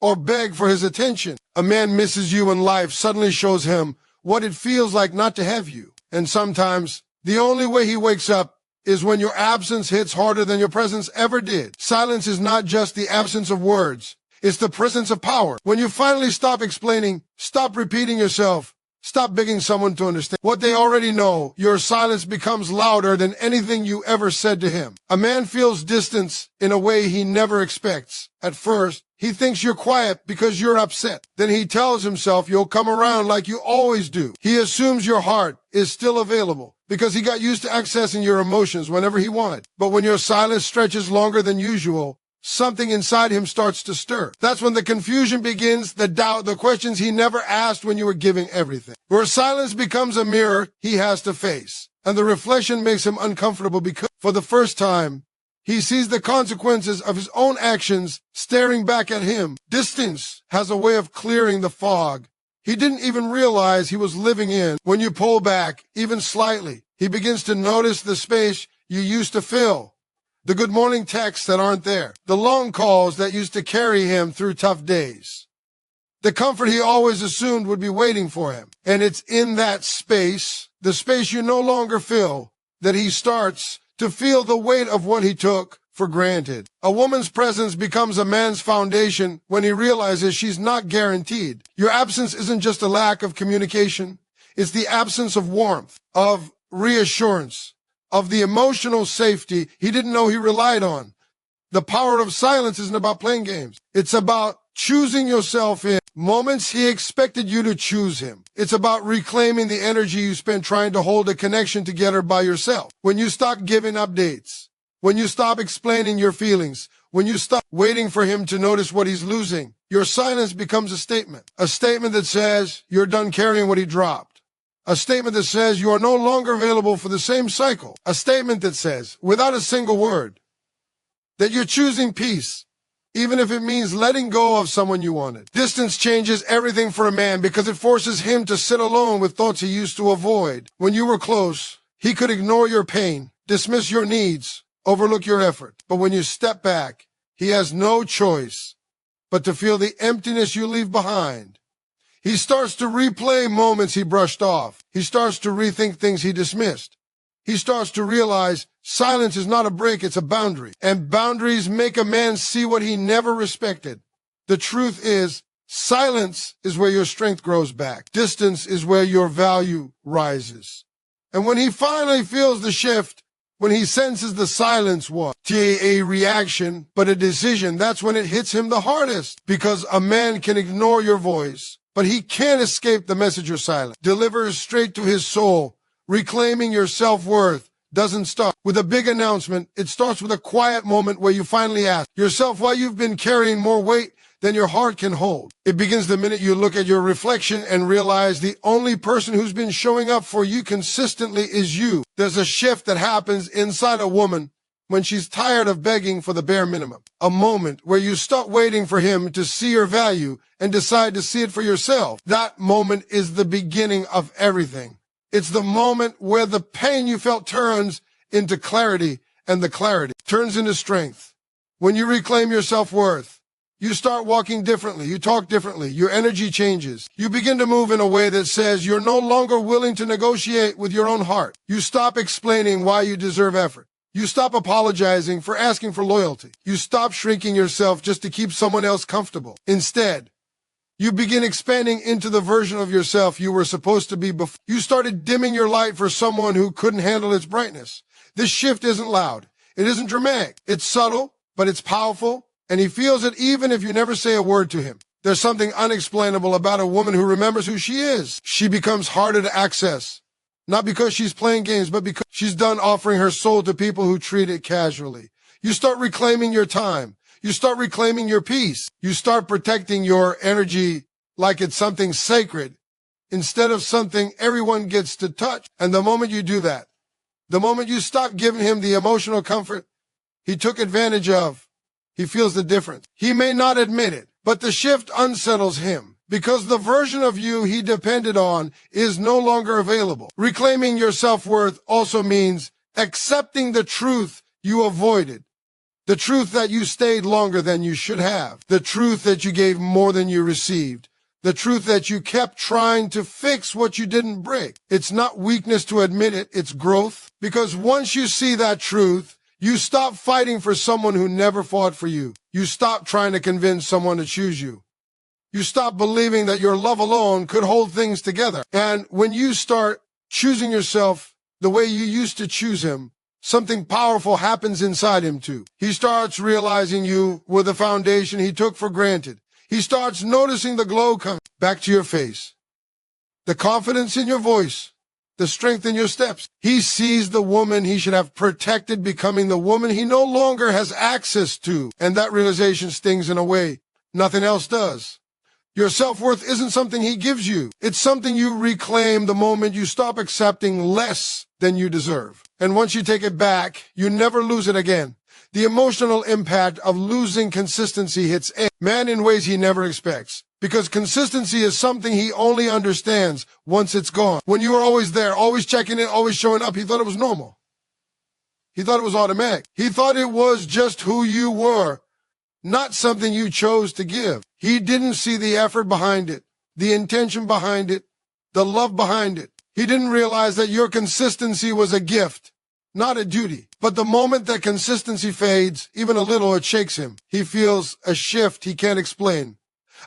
or beg for his attention. A man misses you when life suddenly shows him what it feels like not to have you. And sometimes the only way he wakes up is when your absence hits harder than your presence ever did. Silence is not just the absence of words. It's the presence of power. When you finally stop explaining, stop repeating yourself, stop begging someone to understand what they already know, your silence becomes louder than anything you ever said to him. A man feels distance in a way he never expects. At first, he thinks you're quiet because you're upset. Then he tells himself you'll come around like you always do. He assumes your heart is still available because he got used to accessing your emotions whenever he wanted. But when your silence stretches longer than usual, something inside him starts to stir. That's when the confusion begins, the doubt, the questions he never asked when you were giving everything. Where silence becomes a mirror he has to face. And the reflection makes him uncomfortable because for the first time, he sees the consequences of his own actions staring back at him. Distance has a way of clearing the fog he didn't even realize he was living in. When you pull back, even slightly, he begins to notice the space you used to fill. The good morning texts that aren't there. The long calls that used to carry him through tough days. The comfort he always assumed would be waiting for him. And it's in that space, the space you no longer fill, that he starts to feel the weight of what he took for granted. A woman's presence becomes a man's foundation when he realizes she's not guaranteed. Your absence isn't just a lack of communication. It's the absence of warmth, of reassurance, of the emotional safety he didn't know he relied on. The power of silence isn't about playing games. It's about choosing yourself in moments he expected you to choose him. It's about reclaiming the energy you spent trying to hold a connection together by yourself. When you stop giving updates, when you stop explaining your feelings, when you stop waiting for him to notice what he's losing, your silence becomes a statement. A statement that says you're done carrying what he dropped. A statement that says you are no longer available for the same cycle. A statement that says, without a single word, that you're choosing peace, even if it means letting go of someone you wanted. Distance changes everything for a man because it forces him to sit alone with thoughts he used to avoid. When you were close, he could ignore your pain, dismiss your needs, overlook your effort. But when you step back, he has no choice but to feel the emptiness you leave behind. He starts to replay moments he brushed off. He starts to rethink things he dismissed. He starts to realize silence is not a break, it's a boundary. And boundaries make a man see what he never respected. The truth is, silence is where your strength grows back. Distance is where your value rises. And when he finally feels the shift, when he senses the silence was a reaction, but a decision, that's when it hits him the hardest. Because a man can ignore your voice, but he can't escape the message your silence delivers straight to his soul. Reclaiming your self-worth doesn't start with a big announcement. It starts with a quiet moment where you finally ask yourself why you've been carrying more weight than your heart can hold. It begins the minute you look at your reflection and realize the only person who's been showing up for you consistently is you. There's a shift that happens inside a woman when she's tired of begging for the bare minimum. A moment where you stop waiting for him to see your value and decide to see it for yourself. That moment is the beginning of everything. It's the moment where the pain you felt turns into clarity and the clarity turns into strength. When you reclaim your self-worth, you start walking differently. You talk differently. Your energy changes. You begin to move in a way that says you're no longer willing to negotiate with your own heart. You stop explaining why you deserve effort. You stop apologizing for asking for loyalty. You stop shrinking yourself just to keep someone else comfortable. Instead, you begin expanding into the version of yourself you were supposed to be before. You started dimming your light for someone who couldn't handle its brightness. This shift isn't loud. It isn't dramatic. It's subtle, but it's powerful. And he feels it even if you never say a word to him. There's something unexplainable about a woman who remembers who she is. She becomes harder to access. Not because she's playing games, but because she's done offering her soul to people who treat it casually. You start reclaiming your time. You start reclaiming your peace. You start protecting your energy like it's something sacred instead of something everyone gets to touch. And the moment you do that, the moment you stop giving him the emotional comfort he took advantage of, he feels the difference. He may not admit it, but the shift unsettles him because the version of you he depended on is no longer available. Reclaiming your self-worth also means accepting the truth you avoided. The truth that you stayed longer than you should have. The truth that you gave more than you received. The truth that you kept trying to fix what you didn't break. It's not weakness to admit it, it's growth. Because once you see that truth, you stop fighting for someone who never fought for you. You stop trying to convince someone to choose you. You stop believing that your love alone could hold things together. And when you start choosing yourself the way you used to choose him, something powerful happens inside him too. He starts realizing you were the foundation he took for granted. He starts noticing the glow come back to your face, the confidence in your voice, the strength in your steps. He sees the woman he should have protected becoming the woman he no longer has access to. And that realization stings in a way nothing else does. Your self-worth isn't something he gives you. It's something you reclaim the moment you stop accepting less than you deserve. And once you take it back, you never lose it again. The emotional impact of losing consistency hits a man in ways he never expects. Because consistency is something he only understands once it's gone. When you were always there, always checking in, always showing up, he thought it was normal. He thought it was automatic. He thought it was just who you were, not something you chose to give. He didn't see the effort behind it, the intention behind it, the love behind it. He didn't realize that your consistency was a gift, not a duty. But the moment that consistency fades, even a little, it shakes him. He feels a shift he can't explain,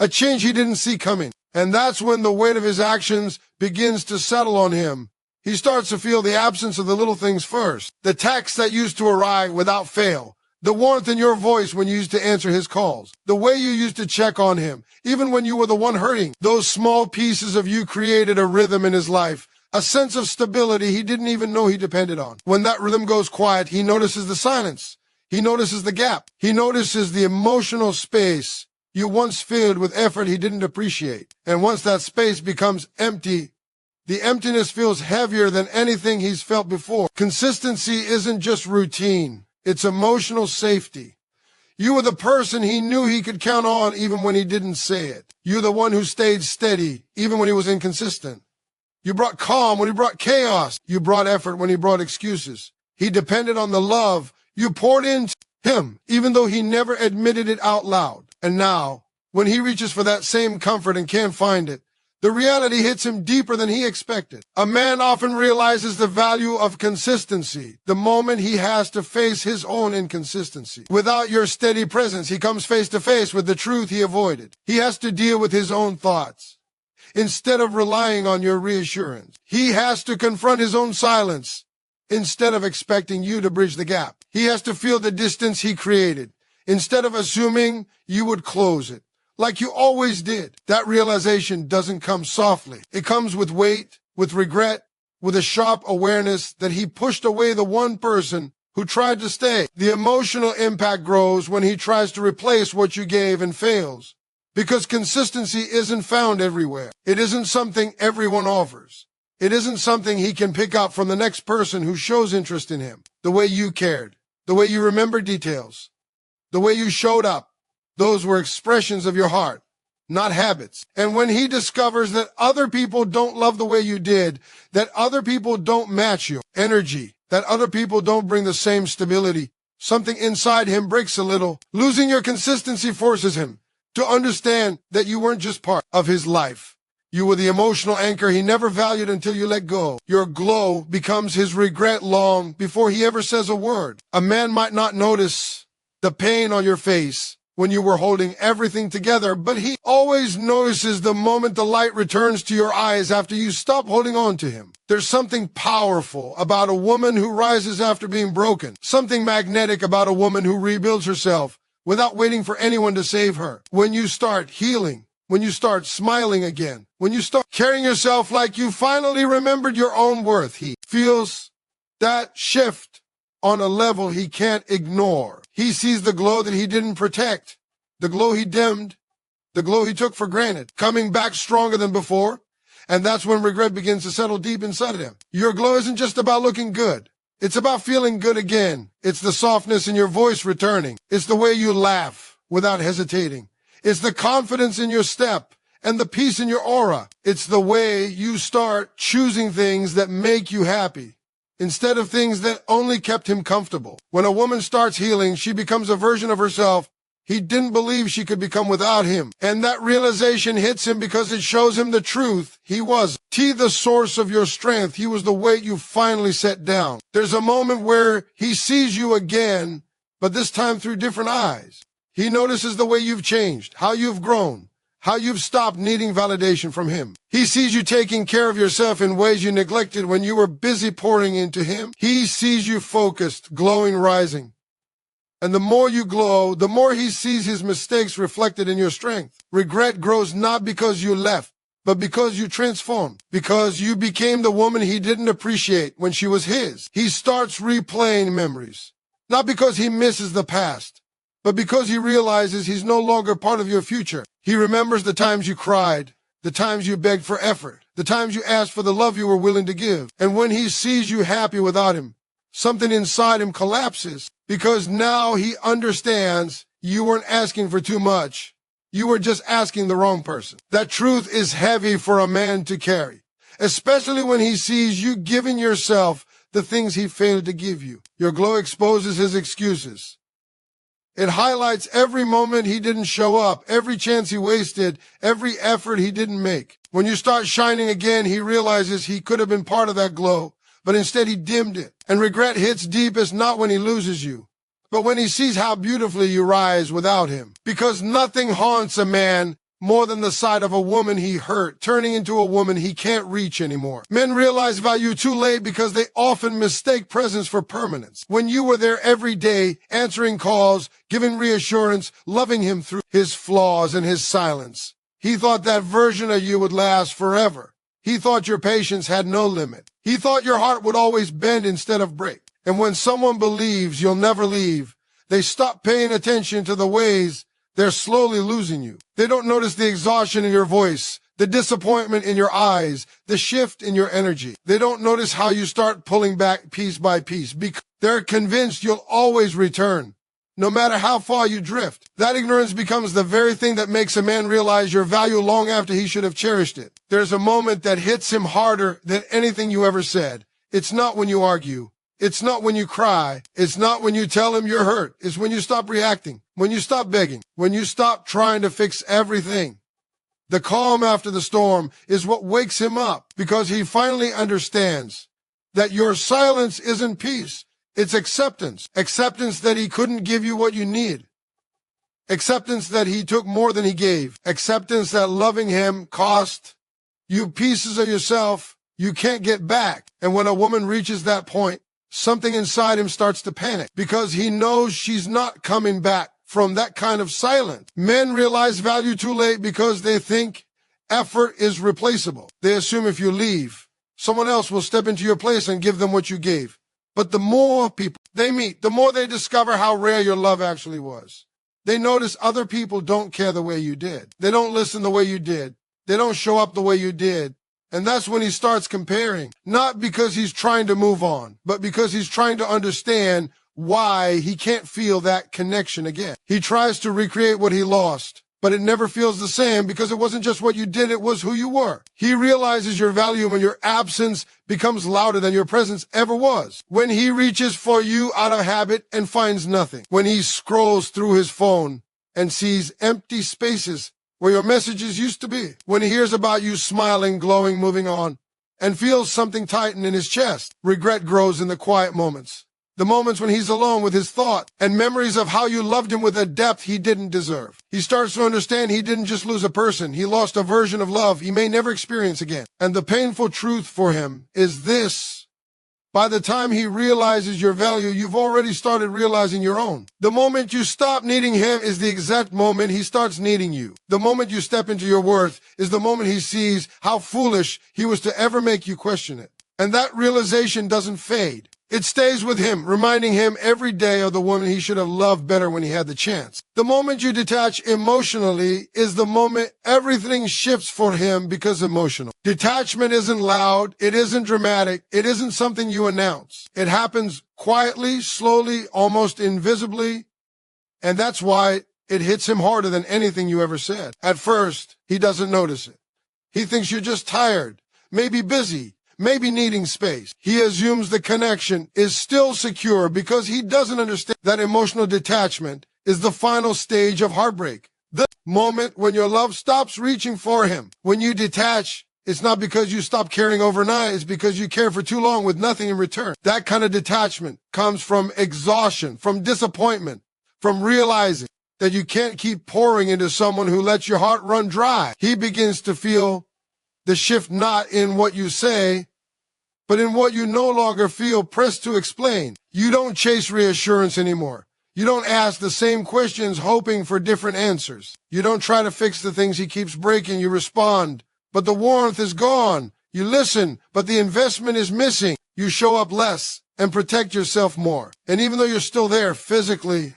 a change he didn't see coming. And that's when the weight of his actions begins to settle on him. He starts to feel the absence of the little things first, the texts that used to arrive without fail, the warmth in your voice when you used to answer his calls, the way you used to check on him, even when you were the one hurting. Those small pieces of you created a rhythm in his life, a sense of stability he didn't even know he depended on. When that rhythm goes quiet, he notices the silence. He notices the gap. He notices the emotional space you once filled with effort he didn't appreciate. And once that space becomes empty, the emptiness feels heavier than anything he's felt before. Consistency isn't just routine. It's emotional safety. You were the person he knew he could count on even when he didn't say it. You're the one who stayed steady even when he was inconsistent. You brought calm when he brought chaos. You brought effort when he brought excuses. He depended on the love you poured into him, even though he never admitted it out loud. And now, when he reaches for that same comfort and can't find it, the reality hits him deeper than he expected. A man often realizes the value of consistency the moment he has to face his own inconsistency. Without your steady presence, he comes face to face with the truth he avoided. He has to deal with his own thoughts instead of relying on your reassurance. He has to confront his own silence instead of expecting you to bridge the gap. He has to feel the distance he created instead of assuming you would close it, like you always did. That realization doesn't come softly. It comes with weight, with regret, with a sharp awareness that he pushed away the one person who tried to stay. The emotional impact grows when he tries to replace what you gave and fails. Because consistency isn't found everywhere. It isn't something everyone offers. It isn't something he can pick up from the next person who shows interest in him. The way you cared, the way you remember details, the way you showed up. Those were expressions of your heart, not habits. And when he discovers that other people don't love the way you did, that other people don't match your energy, that other people don't bring the same stability, something inside him breaks a little. Losing your consistency forces him to understand that you weren't just part of his life. You were the emotional anchor he never valued until you let go. Your glow becomes his regret long before he ever says a word. A man might not notice the pain on your face when you were holding everything together, but he always notices the moment the light returns to your eyes after you stop holding on to him. There's something powerful about a woman who rises after being broken, something magnetic about a woman who rebuilds herself without waiting for anyone to save her. When you start healing, when you start smiling again, when you start carrying yourself like you finally remembered your own worth, he feels that shift on a level he can't ignore. He sees the glow that he didn't protect, the glow he dimmed, the glow he took for granted, coming back stronger than before. And that's when regret begins to settle deep inside of him. Your glow isn't just about looking good. It's about feeling good again. It's the softness in your voice returning. It's the way you laugh without hesitating. It's the confidence in your step and the peace in your aura. It's the way you start choosing things that make you happy instead of things that only kept him comfortable. When a woman starts healing, she becomes a version of herself he didn't believe she could become without him. And that realization hits him because it shows him the truth he was. He the source of your strength. He was the weight you finally set down. There's a moment where he sees you again, but this time through different eyes. He notices the way you've changed, how you've grown, how you've stopped needing validation from him. He sees you taking care of yourself in ways you neglected when you were busy pouring into him. He sees you focused, glowing, rising. And the more you glow, the more he sees his mistakes reflected in your strength. Regret grows not because you left, but because you transformed, because you became the woman he didn't appreciate when she was his. He starts replaying memories, not because he misses the past, but because he realizes he's no longer part of your future. He remembers the times you cried, the times you begged for effort, the times you asked for the love you were willing to give. And when he sees you happy without him, something inside him collapses, because now he understands you weren't asking for too much. You were just asking the wrong person. That truth is heavy for a man to carry, especially when he sees you giving yourself the things he failed to give you. Your glow exposes his excuses. It highlights every moment he didn't show up, every chance he wasted, every effort he didn't make. When you start shining again, he realizes he could have been part of that glow, but instead he dimmed it. And regret hits deepest not when he loses you, but when he sees how beautifully you rise without him. Because nothing haunts a man more than the sight of a woman he hurt, turning into a woman he can't reach anymore. Men realize value too late because they often mistake presence for permanence. When you were there every day, answering calls, giving reassurance, loving him through his flaws and his silence, he thought that version of you would last forever. He thought your patience had no limit. He thought your heart would always bend instead of break. And when someone believes you'll never leave, they stop paying attention to the ways they're slowly losing you. They don't notice the exhaustion in your voice, the disappointment in your eyes, the shift in your energy. They don't notice how you start pulling back piece by piece because they're convinced you'll always return, no matter how far you drift. That ignorance becomes the very thing that makes a man realize your value long after he should have cherished it. There's a moment that hits him harder than anything you ever said. It's not when you argue. It's not when you cry. It's not when you tell him you're hurt. It's when you stop reacting, when you stop begging, when you stop trying to fix everything. The calm after the storm is what wakes him up because he finally understands that your silence isn't peace. It's acceptance. Acceptance that he couldn't give you what you need. Acceptance that he took more than he gave. Acceptance that loving him cost you pieces of yourself you can't get back. And when a woman reaches that point, something inside him starts to panic because he knows she's not coming back from that kind of silence. Men realize value too late because they think effort is replaceable. They assume if you leave, someone else will step into your place and give them what you gave. But the more people they meet, the more they discover how rare your love actually was. They notice other people don't care the way you did. They don't listen the way you did. They don't show up the way you did. And that's when he starts comparing, not because he's trying to move on, but because he's trying to understand why he can't feel that connection again. He tries to recreate what he lost, but it never feels the same because it wasn't just what you did, it was who you were. He realizes your value when your absence becomes louder than your presence ever was. When he reaches for you out of habit and finds nothing. When he scrolls through his phone and sees empty spaces where your messages used to be. When he hears about you smiling, glowing, moving on, and feels something tighten in his chest. Regret grows in the quiet moments. The moments when he's alone with his thought and memories of how you loved him with a depth he didn't deserve. He starts to understand he didn't just lose a person. He lost a version of love he may never experience again. And the painful truth for him is this. By the time he realizes your value, you've already started realizing your own. The moment you stop needing him is the exact moment he starts needing you. The moment you step into your worth is the moment he sees how foolish he was to ever make you question it. And that realization doesn't fade. It stays with him, reminding him every day of the woman he should have loved better when he had the chance. The moment you detach emotionally is the moment everything shifts for him because emotional. Detachment isn't loud, it isn't dramatic, it isn't something you announce. It happens quietly, slowly, almost invisibly, and that's why it hits him harder than anything you ever said. At first, he doesn't notice it. He thinks you're just tired, maybe busy, maybe needing space. He assumes the connection is still secure because he doesn't understand that emotional detachment is the final stage of heartbreak. The moment when your love stops reaching for him. When you detach, it's not because you stop caring overnight, it's because you care for too long with nothing in return. That kind of detachment comes from exhaustion, from disappointment, from realizing that you can't keep pouring into someone who lets your heart run dry. He begins to feel the shift not in what you say, but in what you no longer feel pressed to explain. You don't chase reassurance anymore. You don't ask the same questions hoping for different answers. You don't try to fix the things he keeps breaking. You respond, but the warmth is gone. You listen, but the investment is missing. You show up less and protect yourself more. And even though you're still there physically,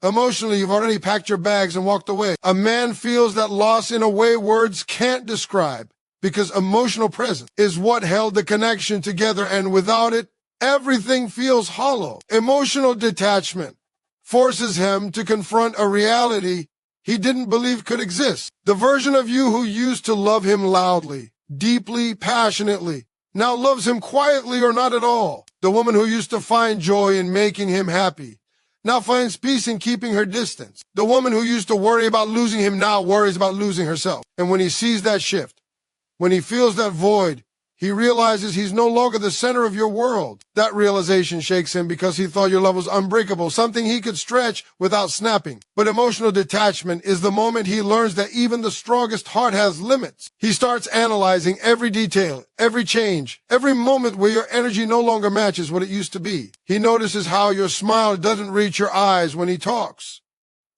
emotionally, you've already packed your bags and walked away. A man feels that loss in a way words can't describe, because emotional presence is what held the connection together, and without it, everything feels hollow. Emotional detachment forces him to confront a reality he didn't believe could exist. The version of you who used to love him loudly, deeply, passionately, now loves him quietly or not at all. The woman who used to find joy in making him happy now finds peace in keeping her distance. The woman who used to worry about losing him now worries about losing herself. And when he sees that shift, when he feels that void, he realizes he's no longer the center of your world. That realization shakes him because he thought your love was unbreakable, something he could stretch without snapping. But emotional detachment is the moment he learns that even the strongest heart has limits. He starts analyzing every detail, every change, every moment where your energy no longer matches what it used to be. He notices how your smile doesn't reach your eyes when he talks,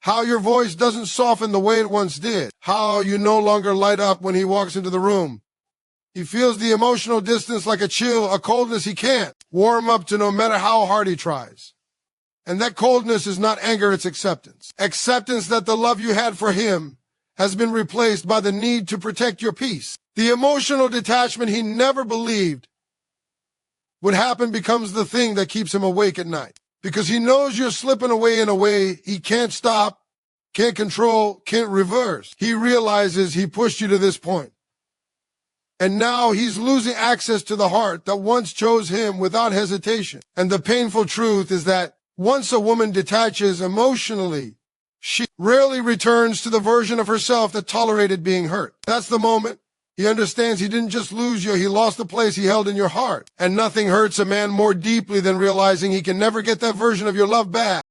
how your voice doesn't soften the way it once did, how you no longer light up when he walks into the room. He feels the emotional distance like a chill, a coldness he can't warm up to no matter how hard he tries. And that coldness is not anger, it's acceptance. Acceptance that the love you had for him has been replaced by the need to protect your peace. The emotional detachment he never believed would happen becomes the thing that keeps him awake at night. Because he knows you're slipping away in a way he can't stop, can't control, can't reverse. He realizes he pushed you to this point. And now he's losing access to the heart that once chose him without hesitation. And the painful truth is that once a woman detaches emotionally, she rarely returns to the version of herself that tolerated being hurt. That's the moment he understands he didn't just lose you, he lost the place he held in your heart. And nothing hurts a man more deeply than realizing he can never get that version of your love back.